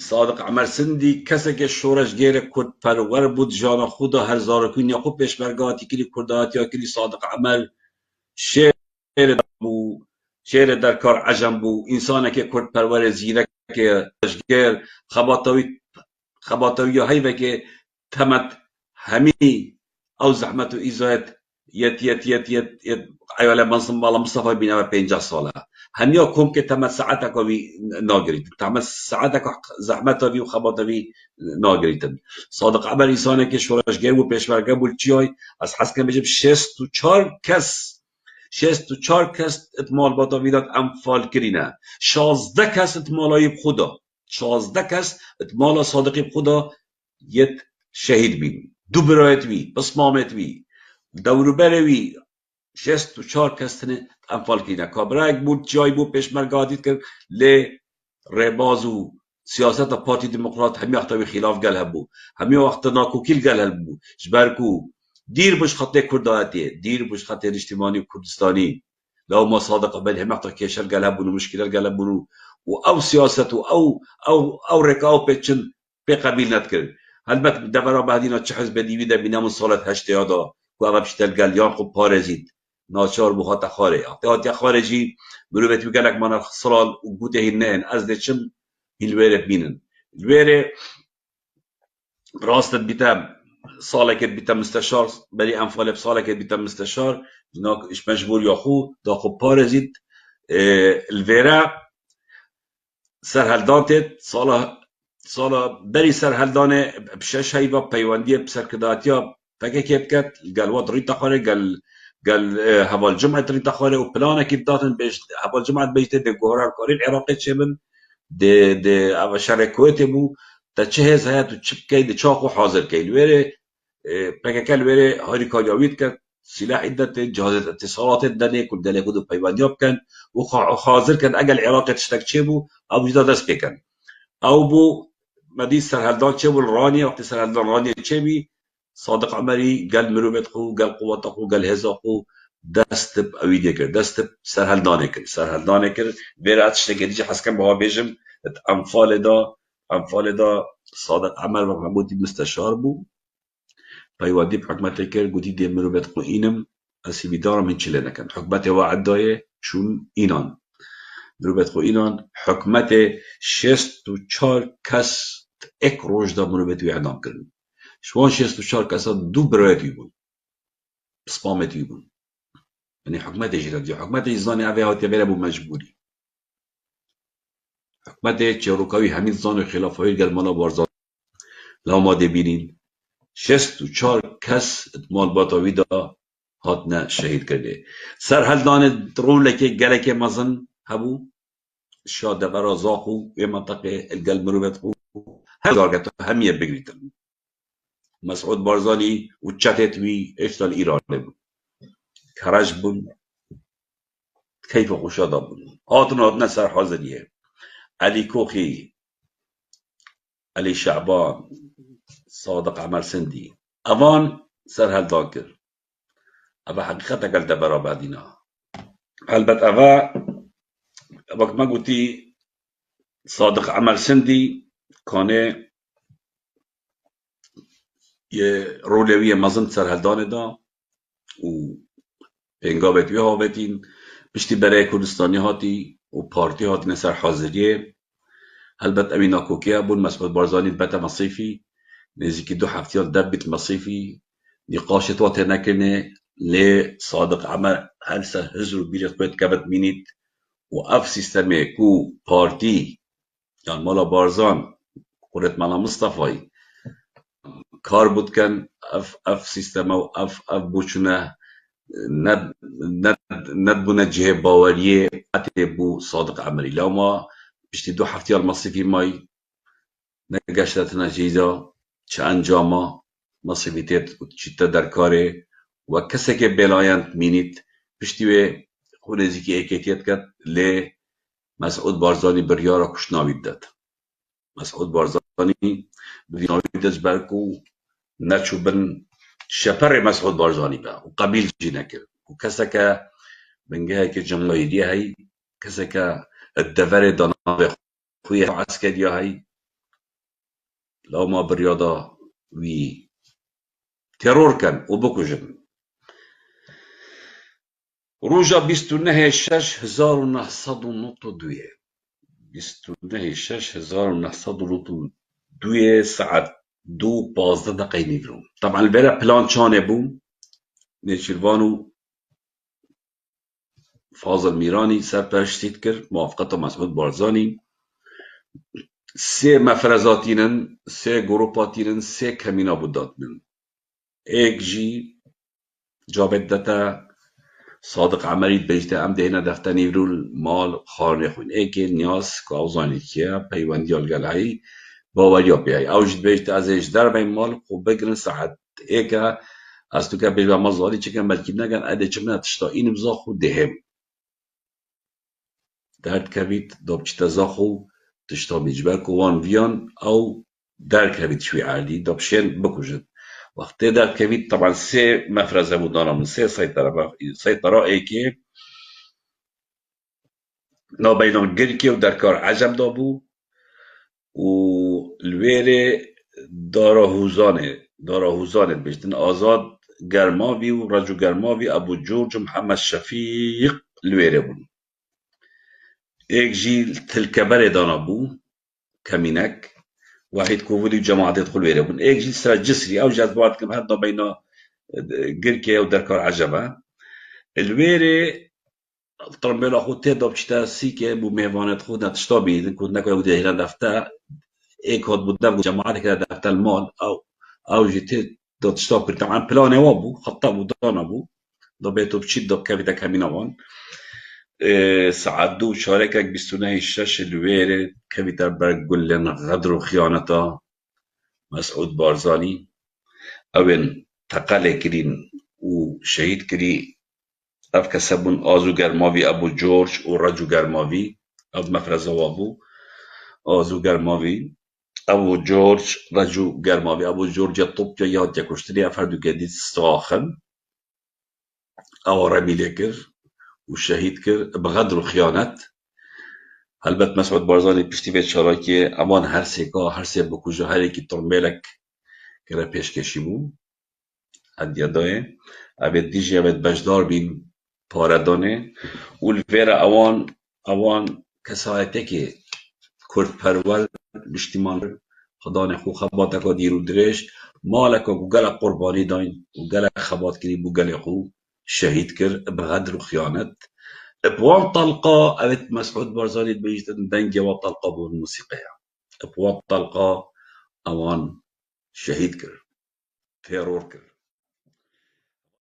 صادق عمرسندی کسی که شورش گیر کرد پرور بود جان خدا هزار کن یا خوب پیشمرگاتی کلی کردات یا کلی صادق عمر شعر بو شعر در کار عجم بو انسان که کرد پرور زیرک که گیر خباتوی های و که تمت همی او زحمت و ایزایت یت ایوالا منصم بالا مصطفى بينا 50 ساله همیا کم که تمت ساعتك وی ناگرید تمت ساعتك زحمت وی و خبات وی ناگرید صادق عمر انسانه که شورش گیر و پیشورگه بود چیای از حس کنم بجب 64 کس اتمال با تاویدات انفال کرینه 16 کس اتمالای خدا 16 کس اتمالا صادقی خدا یت شهید بین دو برایت وی بسمامت وی دورو بروی 64 کس تنه انفال کرینه کابراک بود جای بود پیشمرگادید کرد لی رباز و سیاست پارتی دموکرات همی وقتا خلاف گل هبو همی وقتا ناکوکیل گل هبو جبرکو دیر بش خطه کردایتی دیر بش خطه اجتماعی کردستانی لو ما صادق بل هم وقتا کشل گل هبو مشکل گل هبو و او سیاست و او رکاو پیچن پی قبیل ندکرد البته دبرا بعدینا چه حزب دیوی ده بینام سالت هشته یادا و او بشتل گلیان خوب پارزید ناچار بخاطر خاره اقتیاتی خارجی مروبت بگلک من صلال و گوته هنن از دچم هلویره بینن الویره راست بیتم ساله که بیتم مستشار بری انفال ساله که بیتم مستشار جناک اش مجبور یا خو دا خوب پارزید الویره سرهلدانت سالا بری سرهلدانه بشش هیوا پیوندی بسرکداتیا فکر که بکت گلوات ریتا خاره قال هوال جمعة ريتا خوري وبلانا كيف داتن بيش هوال جمعة بيجت دي جوهر الكوري العراقي تشمن دي او شركوتي بو تشهز هيات وتشبكي دي تشاقو حاضر كي الويري بكا الويري هاري كاجاويت كان سلاح عدة جهاز اتصالات الدنيا كل دنيا كده بيوانياب كان وحاضر كان اجل العراقي تشتك تشيبو او جدا دست كان او بو مدي سرهلدان تشيبو الراني وقت سرهلدان راني تشيبي صادق عمری قال مروبت خو قال قوت خو قال هزا خو دست اویده کرد دست سرهلدانه کرد بیرات شتگیری حسکم با بیجم انفال دا صادق عمر و محمودی مستشار بو پیوادی حکمت کرد گویی دی مروبت خو اینم اسی دارم من چله نکن حکمت وعد دایه چون اینان مروبت خو اینان حکمت 64 کس یک روز دا مروبت وی اعدام کرد شوان 64 کسا دو برایتی بود بسپامتی بود یعنی حکمت جیرادی حکمت ایزانی اوه هاتی بره بو مجبوری حکمت چروکاوی همین زان خلاف های گلمانا بارزان لو ما دی بینین 64 کس اتمال باتاوی دا هاتنا شهید کرده سرهلدان رولک گلک مزن هبو شاده برا زاخو و منطقه الگل مروبت خو هزارگتو همیه بگریتن مسعود بارزانی و چتت وی اشتال ایرانی بود کرج بود کیف خوشادا بود هاتنا سر حاضریه علی کوخی علی شعبان صادق عمرسندی اوان سر هلدان کرد اوه حقیقت اگر دبرا بعدینا البته اوه وقت ما گوتی صادق عمرسندی کانه یه رولوی مزن سرهلدان دا و پنگابت وی هاوتین پشتی برای کردستانی هاتی و پارتی هاتی نسر حاضریه البته امین آکوکیه بون مسعود بارزانی بتا مصیفی نزدیکی 2 هفتیال دبت مصیفی نقاشت واته نکنه لی صادق عمر هل سر هزر و بیرت باید کبت مینید و اف سیستمه کو پارتی یعنی مالا بارزان قرد مالا مصطفی کار بود کن اف سیستم و اف بوچونه ند بونه جه باوریه اتي بو صادق عمري لو ما بشتي 2 هفتيال مصيفي ماي نگشتتنا جيدا چه انجاما مصيفيتت چیتا در کاره و کسی که بلاینت مینید پشتی به خونزی که ایکیتیت کرد لی مسعود بارزانی بریارا کشناوید داد مسعود بارزانی بریارا دجبرکو نچو بن شپر مسعود بارزانی با و قبیل جی نکرد و کسی که بنگه که جمهوری هی کسی که الدفر دانا خوی عسکری هی لو ما برياضة وي ترور كان وبكجن روجا 29/6/1992 29/6/1992 ساعة 2:15 نيفرون. طبعا البارح بلان شان ابو نيشيرفانو فاضل ميراني سرپرست كر موافقته مسعود بارزاني سه مفرزاتينن سه گروپاتينن سه كمينا بوداتنن ايك جي جابت دتا صادق عمری بجته ام دهنا دفتنی رول مال خانه خون ایک نیاز که اوزانی که پیوندی الگلایی باوریا بیای اوجد بجته ازش در بین مال خوب بگرن ساعت ایکا از تو که بیجا مزاری چکن بلکی نگن اده چمنه تشتا این بزا خود دهم درد کوید دابچتا زاخو تشتا بیجبر کوان ویان او در کوید شوی عردی دابشین بکوشد وقتی در کوید طبعا سه مفرزه بودانا من سه سيطرة ایکی نا بين جركي ودركار عجم دابو والويري داراهوزانه بيشتن آزاد گرماوي ورجو گرماوي أبو جورج محمد شفيق الويري بون ايك جيل تلكبر دانا بو كمينك واحد كوفولي جماعة يدخل الويري بون ايك جيل سرا جسري أو جاد بعض كم هاد بين جركي ودركار عجمه الويري طرمبلا خود تداب چتا سیکه بو میوانت خود نتشتا بیدن کود نکوی بوده هیران دفته ایک هاد بودن بو جماعت که دفته المال او جیتی داد تشتا بیر طبعا پلانه وابو خطا بودانا بو دا بیتو بچید دا كافيتا كامينا وان ساعت 2 شاركك 29/6 الويري كافيتا برقلن غدر وخيانتا مسعود بارزاني اوين تقال كرين وشهيد كري اف كسبون آزو گرماوي أبو جورج ورجو گرماوي أب مفرزة وابو آزو گرماوي أبو جورج رجو گرماوي أبو جورج الطب ياد يكشتري أفردو جديد استراخن أو رمي لكر والشهيد كر بغدر وخيانت هلبت مسعود بارزاني بشتي بيت شراكي أمان هر سيكا هر سي بكوجا هر اكي ترميلك كرا پیش کشیمو هدیادای أبد ديجي أبد بجدار بين پاردانه والفيرا اوان کسایته که کرد پرور بشتیمان خدانه خو خباته که دیرو درش مالک و گل قربانی داین و گل خبات کری بو گل خو شهید کر بغدر و خیانت بوان طلقه اوت مسعود بارزاني بيجتن دنجي وطلقه بو الموسيقى بوان طلقه اوان شهید کر تيرور کر